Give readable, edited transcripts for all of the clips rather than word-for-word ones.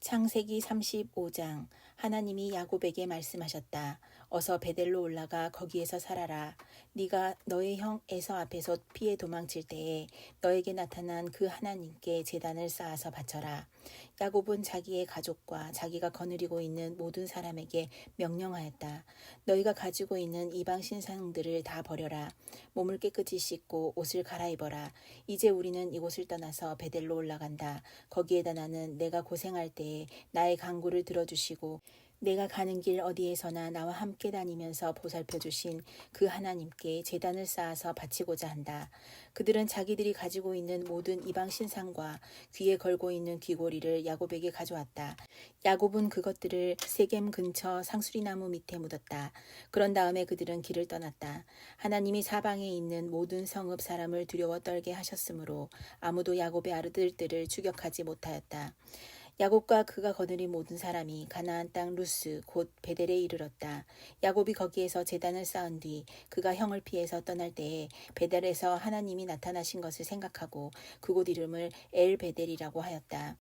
창세기 35장. 하나님이 야곱에게 말씀하셨다. 어서 베델로 올라가 거기에서 살아라. 네가 너의 형 에서 앞에서 피해 도망칠 때에 너에게 나타난 그 하나님께 제단을 쌓아서 바쳐라. 야곱은 자기의 가족과 자기가 거느리고 있는 모든 사람에게 명령하였다. 너희가 가지고 있는 이방 신상들을 다 버려라. 몸을 깨끗이 씻고 옷을 갈아입어라. 이제 우리는 이곳을 떠나서 베델로 올라간다. 거기에다 나는 내가 고생할 때에 나의 간구를 들어주시고 내가 가는 길 어디에서나 나와 함께 다니면서 보살펴 주신 그 하나님께 제단을 쌓아서 바치고자 한다. 그들은 자기들이 가지고 있는 모든 이방 신상과 귀에 걸고 있는 귀고리를 야곱에게 가져왔다. 야곱은 그것들을 세겜 근처 상수리나무 밑에 묻었다. 그런 다음에 그들은 길을 떠났다. 하나님이 사방에 있는 모든 성읍 사람을 두려워 떨게 하셨으므로 아무도 야곱의 아들들을 추격하지 못하였다. 야곱과 그가 거느린 모든 사람이 가나안 땅 루스 곧 베델에 이르렀다. 야곱이 거기에서 제단을 쌓은 뒤 그가 형을 피해서 떠날 때에 베델에서 하나님이 나타나신 것을 생각하고 그곳 이름을 엘 베델이라고 하였다.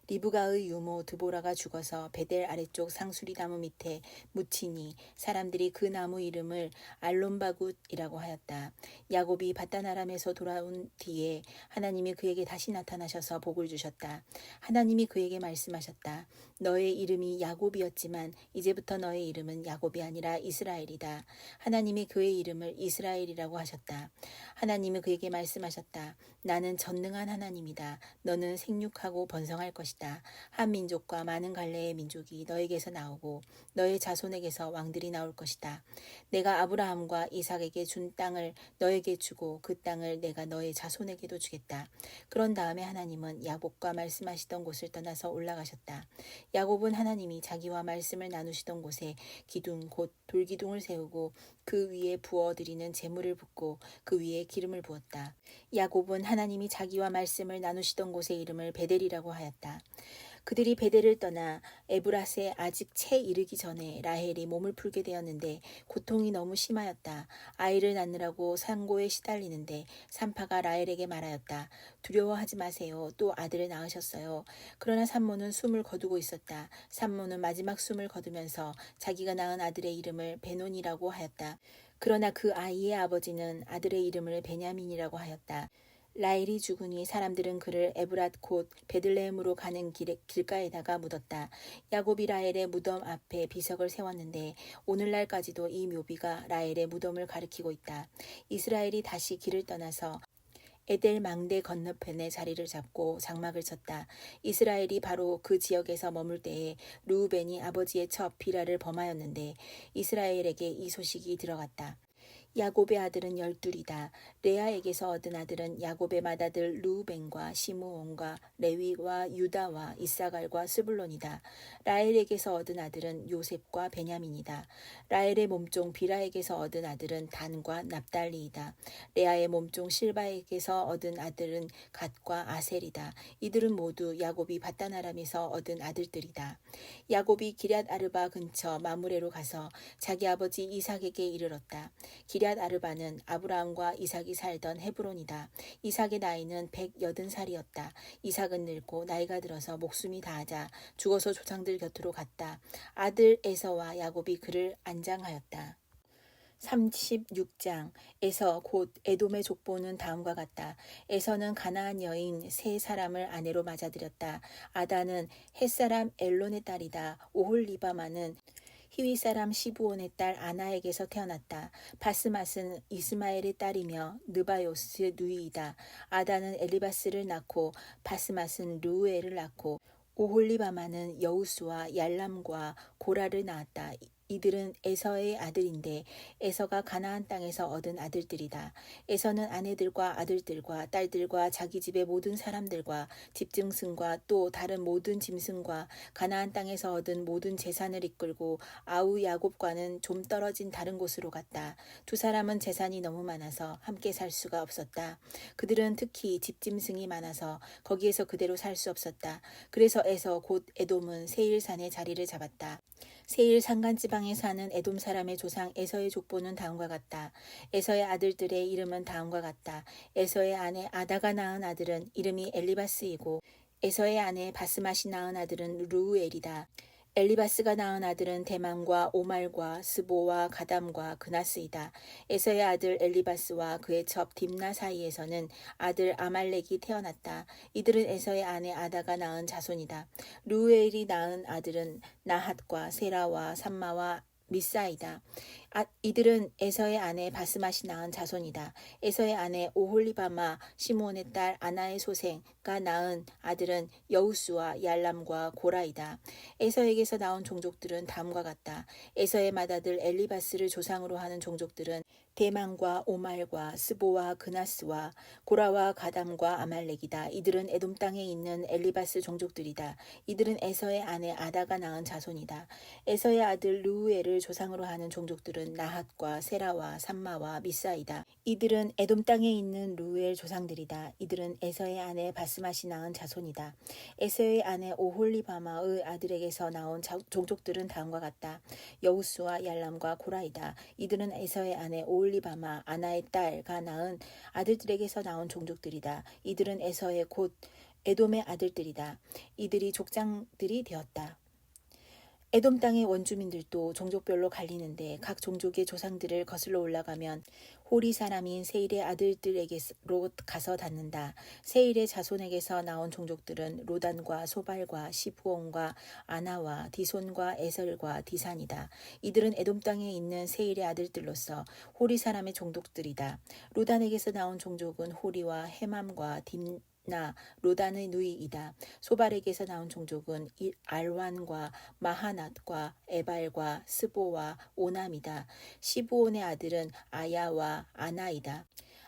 리브가의 유모 드보라가 죽어서 베델 아래쪽 상수리 나무 밑에 묻히니 사람들이 그 나무 이름을 알론바굿이라고 하였다. 야곱이 바단 아람에서 돌아온 뒤에 하나님이 그에게 다시 나타나셔서 복을 주셨다. 하나님이 그에게 말씀하셨다. 너의 이름이 야곱이었지만 이제부터 너의 이름은 야곱이 아니라 이스라엘이다. 하나님이 그의 이름을 이스라엘이라고 하셨다. 하나님이 그에게 말씀하셨다. 나는 전능한 하나님이다. 너는 생육하고 번성할 것이다. 한 민족과 많은 갈래의 민족이 너에게서 나오고 너의 자손에게서 왕들이 나올 것이다. 내가 아브라함과 이삭에게 준 땅을 너에게 주고 그 땅을 내가 너의 자손에게도 주겠다. 그런 다음에 하나님은 야곱과 말씀하시던 곳을 떠나서 올라가셨다. 야곱은 하나님이 자기와 말씀을 나누시던 곳에 기둥 곧 돌기둥을 세우고 그 위에 부어드리는 제물을 붓고 그 위에 기름을 부었다. 야곱은 하나님이 자기와 말씀을 나누시던 곳의 이름을 베델이라고 하였다. 그들이 베델을 떠나 에브라스에 아직 채 이르기 전에 라헬이 몸을 풀게 되었는데 고통이 너무 심하였다. 아이를 낳느라고 산고에 시달리는데 산파가 라헬에게 말하였다. 두려워하지 마세요. 또 아들을 낳으셨어요. 그러나 산모는 숨을 거두고 있었다. 산모는 마지막 숨을 거두면서 자기가 낳은 아들의 이름을 베논이라고 하였다. 그러나 그 아이의 아버지는 아들의 이름을 베냐민이라고 하였다. 라헬이 죽으니 사람들은 그를 에브랏 곧 베들레헴으로 가는 길가에다가 묻었다. 야곱이 라헬의 무덤 앞에 비석을 세웠는데 오늘날까지도 이 묘비가 라헬의 무덤을 가리키고 있다. 이스라엘이 다시 길을 떠나서 에델 망대 건너편에 자리를 잡고 장막을 쳤다. 이스라엘이 바로 그 지역에서 머물 때에 르우벤이 아버지의 첩 비라를 범하였는데 이스라엘에게 이 소식이 들어갔다. 야곱의 아들은 12이다. 레아에게서 얻은 아들은 야곱의 맏아들 르우벤과 시므온과 레위와 유다와 이사갈과 스불론이다. 라헬에게서 얻은 아들은 요셉과 베냐민이다. 라헬의 몸종 비라에게서 얻은 아들은 단과 납달리이다. 레아의 몸종 실바에게서 얻은 아들은 갓과 아셀이다. 이들은 모두 야곱이 바단 아람에서 얻은 아들들이다. 야곱이 기럇 아르바 근처 마므레로 가서 자기 아버지 이삭에게 이르렀다. 기럇 아르바는 아브라함과 이삭이 살던 헤브론이다. 이삭의 나이는 180살이었다. 이삭은 늙고 나이가 들어서 목숨이 다하자 죽어서 조상들 곁으로 갔다. 아들 에서와 야곱이 그를 안장하였다. 36장. 에서 곧 에돔의 족보는 다음과 같다. 에서는 가나안 여인 세 사람을 아내로 맞아들였다. 아다는 햇사람 엘론의 딸이다. 오홀리바마는 히위 사람 시브온의 딸 아나에게서 태어났다. 바스맛은 이스마엘의 딸이며 느바요스 누이이다. 아다는 엘리바스를 낳고 바스맛은 르우엘을 낳고 오홀리바마는 여우스와 얄람과 고라를 낳았다. 이들은 에서의 아들인데 에서가 가나안 땅에서 얻은 아들들이다. 에서는 아내들과 아들들과 딸들과 자기 집의 모든 사람들과 집짐승과 또 다른 모든 짐승과 가나안 땅에서 얻은 모든 재산을 이끌고 아우 야곱과는 좀 떨어진 다른 곳으로 갔다. 두 사람은 재산이 너무 많아서 함께 살 수가 없었다. 그들은 특히 집짐승이 많아서 거기에서 그대로 살 수 없었다. 그래서 에서 곧 에돔은 세일산에 자리를 잡았다. 세일 산간지방에 사는 에돔 사람의 조상 에서의 족보는 다음과 같다. 에서의 아들들의 이름은 다음과 같다. 에서의 아내 아다가 낳은 아들은 이름이 엘리바스이고 에서의 아내 바스맛이 낳은 아들은 르우엘이다. 엘리바스가 낳은 아들은 대만과 오말과 스보와 가담과 그나스이다. 에서의 아들 엘리바스와 그의 첩 딥나 사이에서는 아들 아말렉이 태어났다. 이들은 에서의 아내 아다가 낳은 자손이다. 르우엘이 낳은 아들은 나핫과 세라와 삼마와 미사이다. 이들은 에서의 아내 바스맛이 낳은 자손이다. 에서의 아내 오홀리바마 시몬의 딸 아나의 소생가 낳은 아들은 여우수와 얄람과 고라이다. 에서에게서 나온 종족들은 다음과 같다. 에서의 맏아들 엘리바스를 조상으로 하는 종족들은 대만과 오말과 스보와 그나스와 고라와 가담과 아말렉이다. 이들은 에돔 땅에 있는 엘리바스 종족들이다. 이들은 에서의 아내 아다가 낳은 자손이다. 에서의 아들 르우엘을 조상으로 하는 종족들은 나핫과 세라와 삼마와 미사이다. 이들은 에돔 땅에 있는 르우엘 조상들이다. 이들은 에서의 아내 바스맛이 낳은 자손이다. 에서의 아내 오홀리바마의 아들에게서 나온 종족들은 다음과 같다. 여우수와 얄람과 고라이다. 이들은 에서의 아내 오홀리바마 아나의 딸가 낳은 아들들에게서 나온 종족들이다. 이들은 에서의 곧 에돔의 아들들이다. 이들이 족장들이 되었다. 에돔 땅의 원주민들도 종족별로 갈리는데 각 종족의 조상들을 거슬러 올라가면 호리 사람인 세일의 아들들에게로 가서 닿는다. 세일의 자손에게서 나온 종족들은 로단과 소발과 시브온과 아나와 디손과 에설과 디산이다. 이들은 에돔 땅에 있는 세일의 아들들로서 호리 사람의 종족들이다. 로단에게서 나온 종족은 호리와 헤맘과 딥나 로단의 누이이다. 소발에게서 나온 종족은 알완과 마하낫과 에발과 스보와 오남이다. 시브온의 아들은 아야와 아나이다.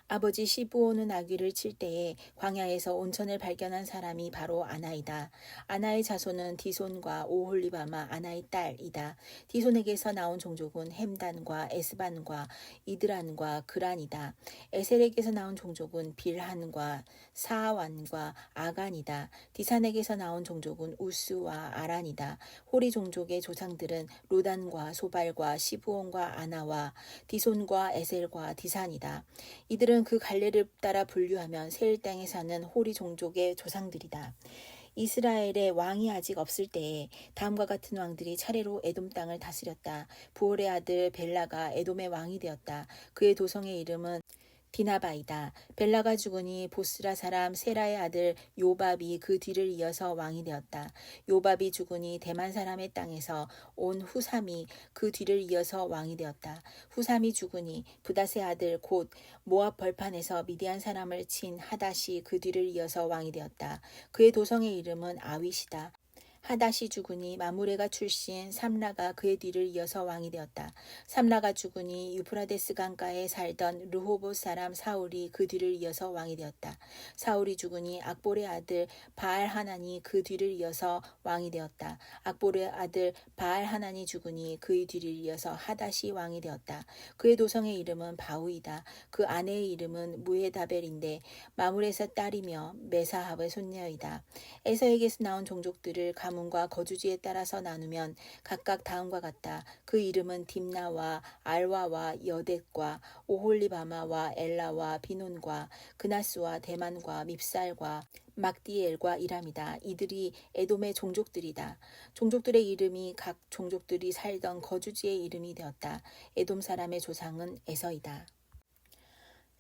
아버지 시브온은 아귀를 칠 때에 광야에서 온천을 발견한 사람이 바로 아나이다. 아나의 자손은 디손과 오홀리바마 아나의 딸이다. 디손에게서 나온 종족은 햄단과 에스반과 이드란과 그란이다. 에셀에게서 나온 종족은 빌한과 사완과 아간이다. 디산에게서 나온 종족은 우스와 아란이다. 호리 종족의 조상들은 로단과 소발과 시브온과 아나와 디손과 에셀과 디산이다. 이들은 그 갈래를 따라 분류하면 세일 땅에 사는 호리 종족의 조상들이다. 이스라엘의 왕이 아직 없을 때에 다음과 같은 왕들이 차례로 에돔 땅을 다스렸다. 부올의 아들 벨라가 에돔의 왕이 되었다. 그의 도성의 이름은 디나바이다. 벨라가 죽으니 보스라 사람 세라의 아들 요밥이 그 뒤를 이어서 왕이 되었다. 요밥이 죽으니 대만 사람의 땅에서 온 후삼이 그 뒤를 이어서 왕이 되었다. 후삼이 죽으니 부닷의 아들 곧 모압 벌판에서 미디안 사람을 친 하닷이 그 뒤를 이어서 왕이 되었다. 그의 도성의 이름은 아윗이다. 하닷이 죽으니 마무레가 출신 삼라가 그의 뒤를 이어서 왕이 되었다. 삼라가 죽으니 유프라데스 강가에 살던 르호봇 사람 사울이 그 뒤를 이어서 왕이 되었다. 사울이 죽으니 악볼의 아들 바알 하난이 그 뒤를 이어서 왕이 되었다. 악볼의 아들 바알 하난이 죽으니 그의 뒤를 이어서 하닷이 왕이 되었다. 그의 도성의 이름은 바우이다. 그 아내의 이름은 무헤다벨인데 마무레사 딸이며 메사합의 손녀이다. 에서에게서 나온 종족들을 가문과 거주지에 따라서 나누면 각각 다음과 같다. 그 이름은 딥나와 알와와 여댓과 오홀리바마와 엘라와 비논과 그나스와 대만과 밉살과 막디엘과 이람이다. 이들이 에돔의 종족들이다. 종족들의 이름이 각 종족들이 살던 거주지의 이름이 되었다. 에돔 사람의 조상은 에서이다.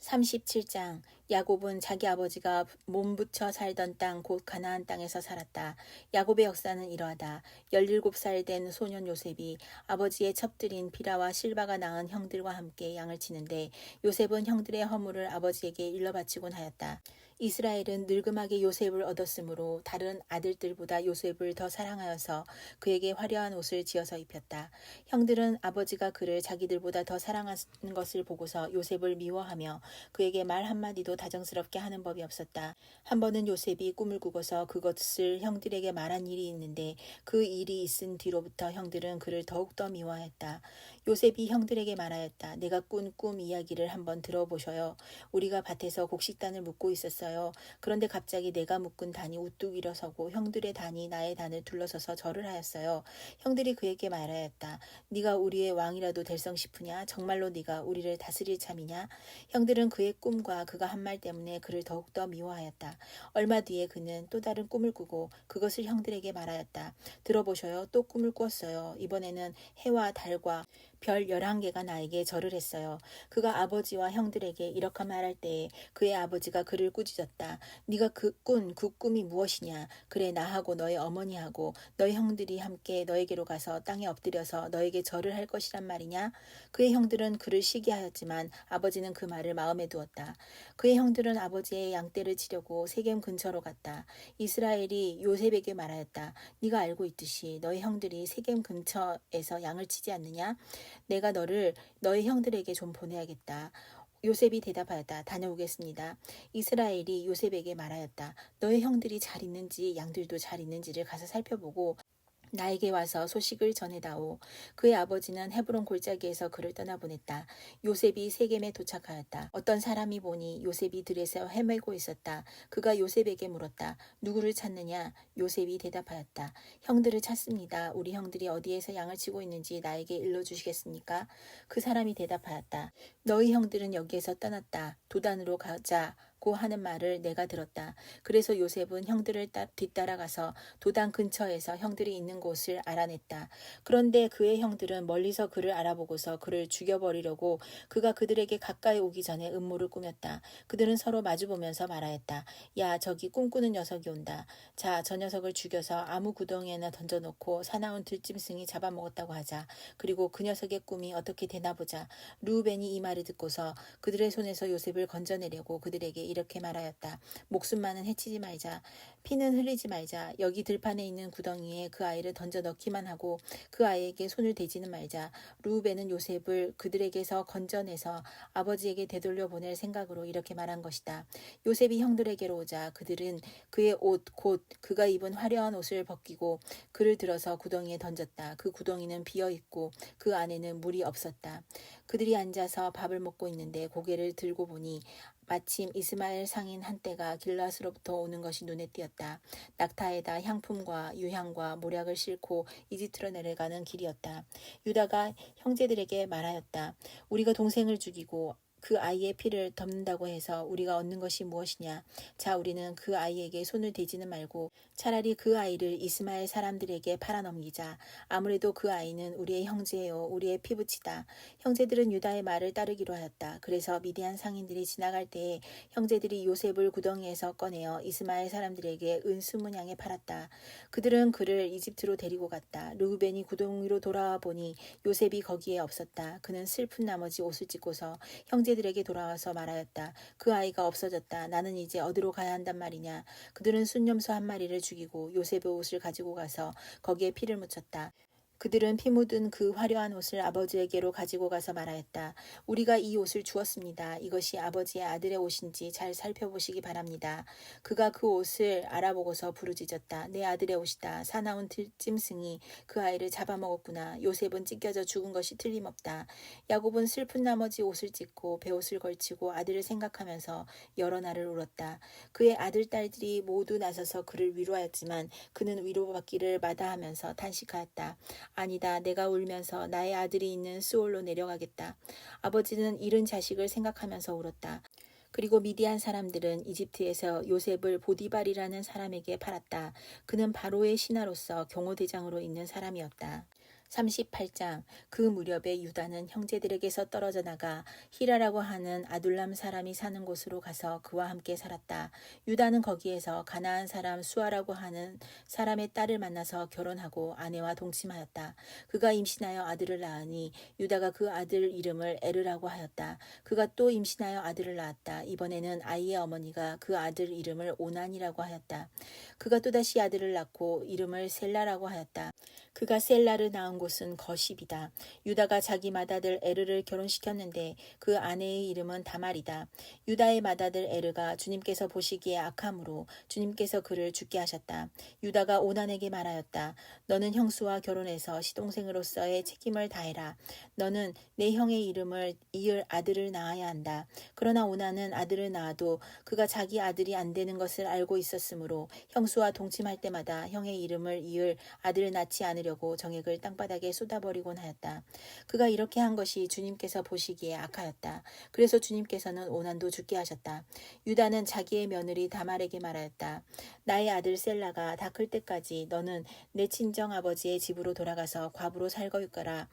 37장 야곱은 자기 아버지가 몸붙여 살던 땅 곧 가나안 땅에서 살았다. 야곱의 역사는 이러하다. 17살 된 소년 요셉이 아버지의 첩들인 비라와 실바가 낳은 형들과 함께 양을 치는데 요셉은 형들의 허물을 아버지에게 일러바치곤 하였다. 이스라엘은 늙음하게 요셉을 얻었으므로 다른 아들들보다 요셉을 더 사랑하여서 그에게 화려한 옷을 지어서 입혔다. 형들은 아버지가 그를 자기들보다 더 사랑하는 것을 보고서 요셉을 미워하며 그에게 말 한마디도 다정스럽게 하는 법이 없었다. 한 번은 요셉이 꿈을 꾸고서 그것을 형들에게 말한 일이 있는데 그 일이 있은 뒤로부터 형들은 그를 더욱더 미워했다. 요셉이 형들에게 말하였다. 내가 꾼 꿈 이야기를 한번 들어보셔요. 우리가 밭에서 곡식단을 묶고 있었어요. 그런데 갑자기 내가 묶은 단이 우뚝 일어서고 형들의 단이 나의 단을 둘러서서 절을 하였어요. 형들이 그에게 말하였다. 네가 우리의 왕이라도 될성 싶으냐? 정말로 네가 우리를 다스릴 참이냐? 형들은 그의 꿈과 그가 한 말 때문에 그를 더욱더 미워하였다. 얼마 뒤에 그는 또 다른 꿈을 꾸고 그것을 형들에게 말하였다. 들어보셔요. 또 꿈을 꾸었어요. 이번에는 해와 달과 별 11개가 나에게 절을 했어요. 그가 아버지와 형들에게 이렇게 말할 때에 그의 아버지가 그를 꾸짖었다. 네가 그 꿈이 무엇이냐? 그래 나하고 너의 어머니하고 너의 형들이 함께 너에게로 가서 땅에 엎드려서 너에게 절을 할 것이란 말이냐? 그의 형들은 그를 시기하였지만 아버지는 그 말을 마음에 두었다. 그의 형들은 아버지의 양떼를 치려고 세겜 근처로 갔다. 이스라엘이 요셉에게 말하였다. 네가 알고 있듯이 너희 형들이 세겜 근처에서 양을 치지 않느냐? 내가 너를 너희 형들에게 좀 보내야겠다. 요셉이 대답하였다. 다녀오겠습니다. 이스라엘이 요셉에게 말하였다. 너의 형들이 잘 있는지 양들도 잘 있는지를 가서 살펴보고 나에게 와서 소식을 전해다오. 그의 아버지는 헤브론 골짜기에서 그를 떠나보냈다. 요셉이 세겜에 도착하였다. 어떤 사람이 보니 요셉이 들에서 헤매고 있었다. 그가 요셉에게 물었다. 누구를 찾느냐? 요셉이 대답하였다. 형들을 찾습니다. 우리 형들이 어디에서 양을 치고 있는지 나에게 일러주시겠습니까? 그 사람이 대답하였다. 너희 형들은 여기에서 떠났다. 도단으로 가자. 고 하는 말을 내가 들었다. 그래서 요셉은 형들을 뒤따라가서 도단 근처에서 형들이 있는 곳을 알아냈다. 그런데 그의 형들은 멀리서 그를 알아보고서 그를 죽여버리려고 그가 그들에게 가까이 오기 전에 음모를 꾸몄다. 그들은 서로 마주보면서 말하였다. 야, 저기 꿈꾸는 녀석이 온다. 자, 저 녀석을 죽여서 아무 구덩이에나 던져놓고 사나운 들짐승이 잡아먹었다고 하자. 그리고 그 녀석의 꿈이 어떻게 되나 보자. 르우벤이 이 말을 듣고서 그들의 손에서 요셉을 건져내려고 그들에게 이렇게 말하였다. 목숨만은 해치지 말자. 피는 흘리지 말자. 여기 들판에 있는 구덩이에 그 아이를 던져 넣기만 하고 그 아이에게 손을 대지는 말자. 르우벤은 요셉을 그들에게서 건져내서 아버지에게 되돌려 보낼 생각으로 이렇게 말한 것이다. 요셉이 형들에게로 오자 그들은 그의 옷 곧 그가 입은 화려한 옷을 벗기고 그를 들어서 구덩이에 던졌다. 그 구덩이는 비어 있고 그 안에는 물이 없었다. 그들이 앉아서 밥을 먹고 있는데 고개를 들고 보니 마침 이스마엘 상인 한떼가 길앗으로부터 오는 것이 눈에 띄었다. 낙타에다 향품과 유향과 모략을 싣고 이집트로 내려가는 길이었다. 유다가 형제들에게 말하였다. 우리가 동생을 죽이고 그 아이의 피를 덮는다고 해서 우리가 얻는 것이 무엇이냐? 자, 우리는 그 아이에게 손을 대지는 말고 차라리 그 아이를 이스마엘 사람들에게 팔아넘기자. 아무래도 그 아이는 우리의 형제요, 우리의 피부치다. 형제들은 유다의 말을 따르기로 하였다. 그래서 미디안 상인들이 지나갈 때에 형제들이 요셉을 구덩이에서 꺼내어 이스마엘 사람들에게 은 20냥에 팔았다. 그들은 그를 이집트로 데리고 갔다. 르우벤이 구덩이로 돌아와 보니 요셉이 거기에 없었다. 그는 슬픈 나머지 옷을 찢고서 형제들에게 돌아와서 말하였다. 그 아이가 없어졌다. 나는 이제 어디로 가야 한단 말이냐. 그들은 순념소 한 마리를 죽이고 요셉의 옷을 가지고 가서 거기에 피를 묻혔다. 그들은 피 묻은 그 화려한 옷을 아버지에게로 가지고 가서 말하였다. 우리가 이 옷을 주었습니다. 이것이 아버지의 아들의 옷인지 잘 살펴보시기 바랍니다. 그가 그 옷을 알아보고서 부르짖었다. 내 아들의 옷이다. 사나운 들짐승이 그 아이를 잡아먹었구나. 요셉은 찢겨져 죽은 것이 틀림없다. 야곱은 슬픈 나머지 옷을 찢고 베옷을 걸치고 아들을 생각하면서 여러 날을 울었다. 그의 아들 딸들이 모두 나서서 그를 위로하였지만 그는 위로받기를 마다하면서 탄식하였다. 아니다. 내가 울면서 나의 아들이 있는 스올로 내려가겠다. 아버지는 잃은 자식을 생각하면서 울었다. 그리고 미디안 사람들은 이집트에서 요셉을 보디발이라는 사람에게 팔았다. 그는 바로의 신하로서 경호대장으로 있는 사람이었다. 38장. 그 무렵에 유다는 형제들에게서 떨어져 나가 히라라고 하는 아둘람 사람이 사는 곳으로 가서 그와 함께 살았다. 유다는 거기에서 가나안 사람 수아라고 하는 사람의 딸을 만나서 결혼하고 아내와 동침하였다. 그가 임신하여 아들을 낳으니 유다가 그 아들 이름을 에르라고 하였다. 그가 또 임신하여 아들을 낳았다. 이번에는 아이의 어머니가 그 아들 이름을 오난이라고 하였다. 그가 또다시 아들을 낳고 이름을 셀라라고 하였다. 그가 셀라를 낳은 나온 곳은 거십이다. 유다가 자기 맏아들 에르를 결혼시켰는데 그 아내의 이름은 다말이다. 유다의 맏아들 에르가 주님께서 보시기에 악함으로 주님께서 그를 죽게 하셨다. 유다가 오난에게 말하였다. 너는 형수와 결혼해서 시동생으로서의 책임을 다해라. 너는 내 형의 이름을 이을 아들을 낳아야 한다. 그러나 오난은 아들을 낳아도 그가 자기 아들이 안 되는 것을 알고 있었으므로 형수와 동침할 때마다 형의 이름을 이을 아들을 낳지 않으려고 정액을 땅바닥에 쏟아버리곤 하였다. 그가 이렇게 한 것이 주님께서 보시기에 악하였다. 그래서 주님께서는 오난도 죽게 하셨다. 유다는 자기의 며느리 다말에게 말하였다. 나의 아들 셀라가 다 클 때까지 너는 내 친정 아버지의 집으로 돌아가서 과부로 살거니와.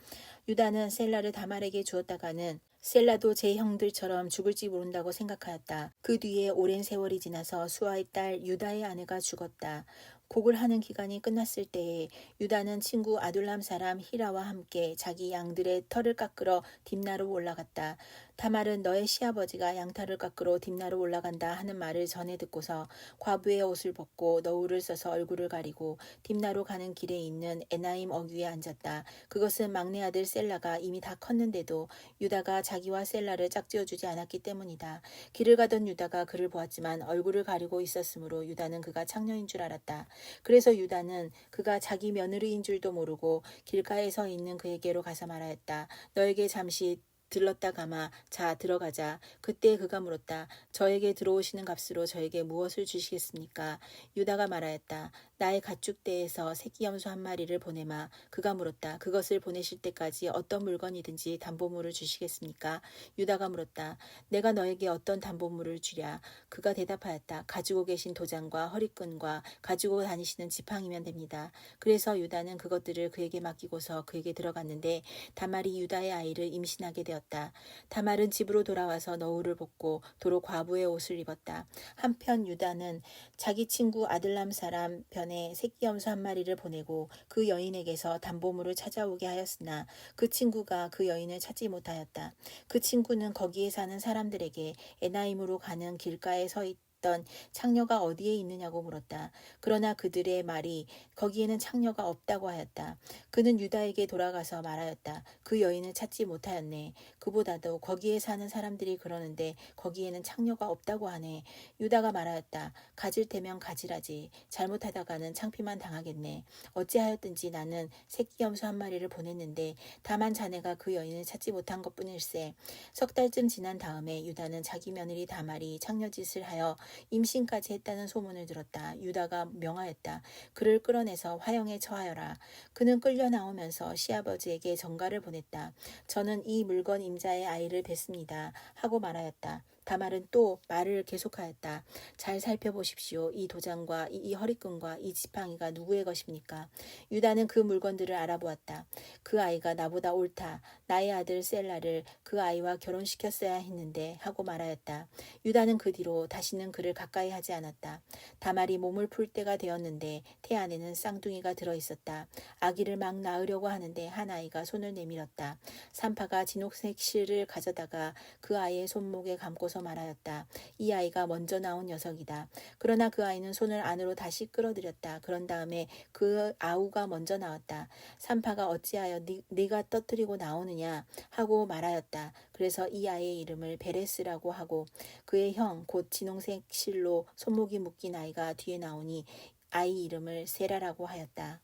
유다는 셀라를 다말에게 주었다가는 셀라도 제 형들처럼 죽을지 모른다고 생각하였다. 그 뒤에 오랜 세월이 지나서 수아의 딸 유다의 아내가 죽었다. 곡을 하는 기간이 끝났을 때에 유다는 친구 아둘람 사람 히라와 함께 자기 양들의 털을 깎으러 딥나로 올라갔다. 다말은 너의 시아버지가 양털을 깎으러 딥나로 올라간다 하는 말을 전해 듣고서 과부의 옷을 벗고 너울을 써서 얼굴을 가리고 딥나로 가는 길에 있는 에나임 어귀에 앉았다. 그것은 막내 아들 셀라가 이미 다 컸는데도 유다가 자기와 셀라를 짝지어주지 않았기 때문이다. 길을 가던 유다가 그를 보았지만 얼굴을 가리고 있었으므로 유다는 그가 창녀인 줄 알았다. 그래서 유다는 그가 자기 며느리인 줄도 모르고 길가에 서 있는 그에게로 가서 말하였다. 너에게 잠시 들렀다 가마 자 들어가자. 그때 그가 물었다. 저에게 들어오시는 값으로 저에게 무엇을 주시겠습니까? 유다가 말하였다. 나의 가축대에서 새끼 염소 한 마리를 보내마. 그가 물었다. 그것을 보내실 때까지 어떤 물건이든지 담보물을 주시겠습니까? 유다가 물었다. 내가 너에게 어떤 담보물을 주랴? 그가 대답하였다. 가지고 계신 도장과 허리끈과 가지고 다니시는 지팡이면 됩니다. 그래서 유다는 그것들을 그에게 맡기고서 그에게 들어갔는데 다말이 유다의 아이를 임신하게 되었다. 다말은 집으로 돌아와서 너울을 벗고 도로 과부의 옷을 입었다. 한편 유다는 자기 친구 아들람 사람 변에 새끼 염소 한 마리를 보내고 그 여인에게서 담보물을 찾아오게 하였으나 그 친구가 그 여인을 찾지 못하였다. 그 친구는 거기에 사는 사람들에게 에나임으로 가는 길가에 서 있던 창녀가 어디에 있느냐고 물었다. 그러나 그들의 말이 거기에는 창녀가 없다고 하였다. 그는 유다에게 돌아가서 말하였다. 그 여인을 찾지 못하였네. 그보다도 거기에 사는 사람들이 그러는데 거기에는 창녀가 없다고 하네. 유다가 말하였다. 가질 테면 가지라지. 잘못하다가는 창피만 당하겠네. 어찌하였든지 나는 새끼 염소 한 마리를 보냈는데 다만 자네가 그 여인을 찾지 못한 것뿐일세. 석 달쯤 지난 다음에 유다는 자기 며느리 다말이 창녀짓을 하여 임신까지 했다는 소문을 들었다. 유다가 명하였다. 그를 끌어내서 화형에 처하여라. 그는 끌려 나오면서 시아버지에게 전가를 보냈다. 저는 이 물건 임자의 아이를 뵀습니다. 하고 말하였다. 다말은 또 말을 계속하였다. 잘 살펴보십시오. 이 도장과 이 허리끈과 이 지팡이가 누구의 것입니까? 유다는 그 물건들을 알아보았다. 그 아이가 나보다 옳다. 나의 아들 셀라를 그 아이와 결혼시켰어야 했는데 하고 말하였다. 유다는 그 뒤로 다시는 그를 가까이 하지 않았다. 다말이 몸을 풀 때가 되었는데 태 안에는 쌍둥이가 들어있었다. 아기를 막 낳으려고 하는데 한 아이가 손을 내밀었다. 산파가 진홍색 실을 가져다가 그 아이의 손목에 감고서 말하였다. 이 아이가 먼저 나온 녀석이다. 그러나 그 아이는 손을 안으로 다시 끌어들였다. 그런 다음에 그 아우가 먼저 나왔다. 산파가 어찌하여 네가 떠뜨리고 나오느냐 하고 말하였다. 그래서 이 아이의 이름을 베레스라고 하고 그의 형 곧 진홍색 실로 손목이 묶인 아이가 뒤에 나오니 아이 이름을 세라라고 하였다.